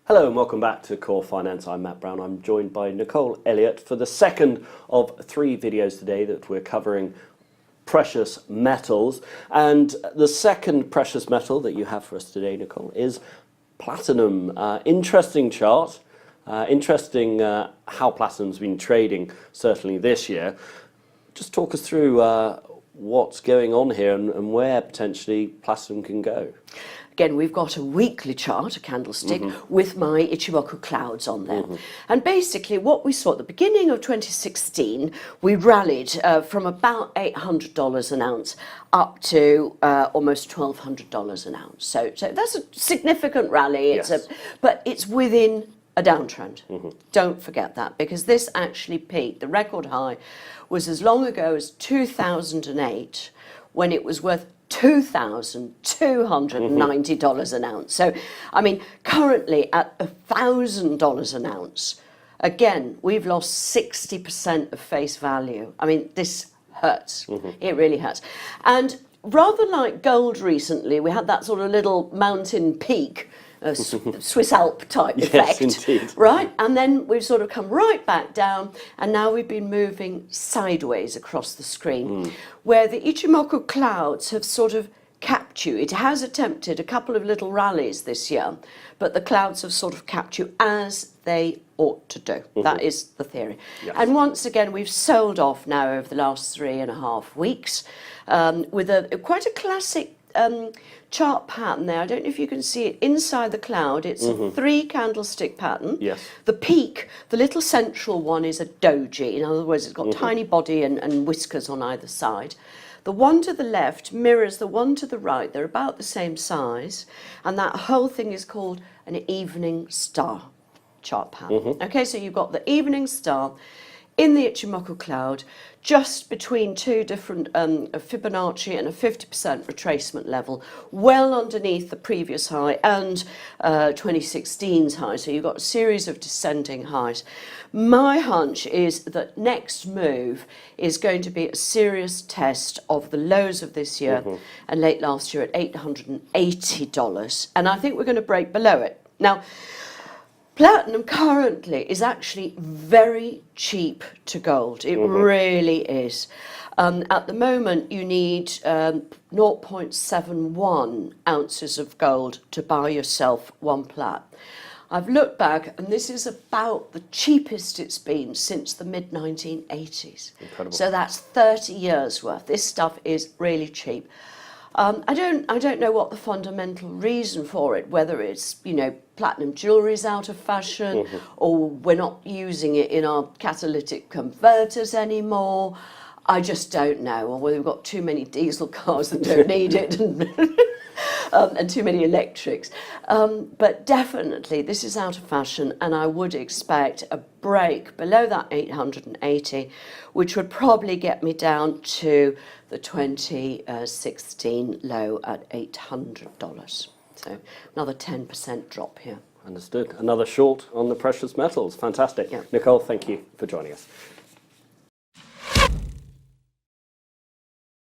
Hello and welcome back to Core Finance. I'm Matt Brown. I'm joined by Nicole Elliott for the second of 3 videos today that we're covering precious metals. And the second precious metal that you have for us today, Nicole, is platinum. Interesting chart. Interesting how platinum's been trading, certainly this year. Just talk us through what's going on here and where potentially platinum can go. Again, we've got a weekly chart, a candlestick, with my Ichimoku clouds on there. And basically what we saw at the beginning of 2016, we rallied from about $800 an ounce up to almost $1,200 an ounce. So that's a significant rally, but it's within a downtrend. Don't forget that, because this actually peaked. The record high was as long ago as 2008, when it was worth $2,290 an ounce. So, I mean, currently at $1,000 an ounce, again, we've lost 60% of face value. I mean, this hurts. It really hurts. And rather like gold recently, we had that sort of little mountain peak, Swiss Alp type effect, indeed. Right? And then we've sort of come right back down, and now we've been moving sideways across the screen, where the Ichimoku clouds have sort of capped you. It has attempted a couple of little rallies this year, but the clouds have sort of capped you as they ought to do. That is the theory. Yes. And once again, we've sold off now over the last 3.5 weeks with quite a classic chart pattern there. I don't know if you can see it inside the cloud. It's a 3 candlestick pattern. Yes. The peak, the little central one, is a doji. In other words, it's got tiny body and whiskers on either side. The one to the left mirrors the one to the right. They're about the same size, and that whole thing is called an evening star chart pattern. Okay, so you've got the evening star in the Ichimoku cloud, just between 2 different Fibonacci and a 50% retracement level, well underneath the previous high and 2016's high. So you've got a series of descending highs. My hunch is that next move is going to be a serious test of the lows of this year and late last year at $880. And I think we're going to break below it. Now, platinum currently is actually very cheap to gold. It really is. At the moment, you need 0.71 ounces of gold to buy yourself 1 plat. I've looked back, and this is about the cheapest it's been since the mid-1980s. Incredible. So that's 30 years worth. This stuff is really cheap. I don't know what the fundamental reason for it, whether it's, platinum jewellery's out of fashion, or we're not using it in our catalytic converters anymore. I just don't know, or whether we've got too many diesel cars that don't need it, and too many electrics. But definitely this is out of fashion, and I would expect a break below that 880, which would probably get me down to the 2016 low at $800. So another 10% drop here. Understood. Another short on the precious metals. Fantastic. Yeah. Nicole, thank you for joining us.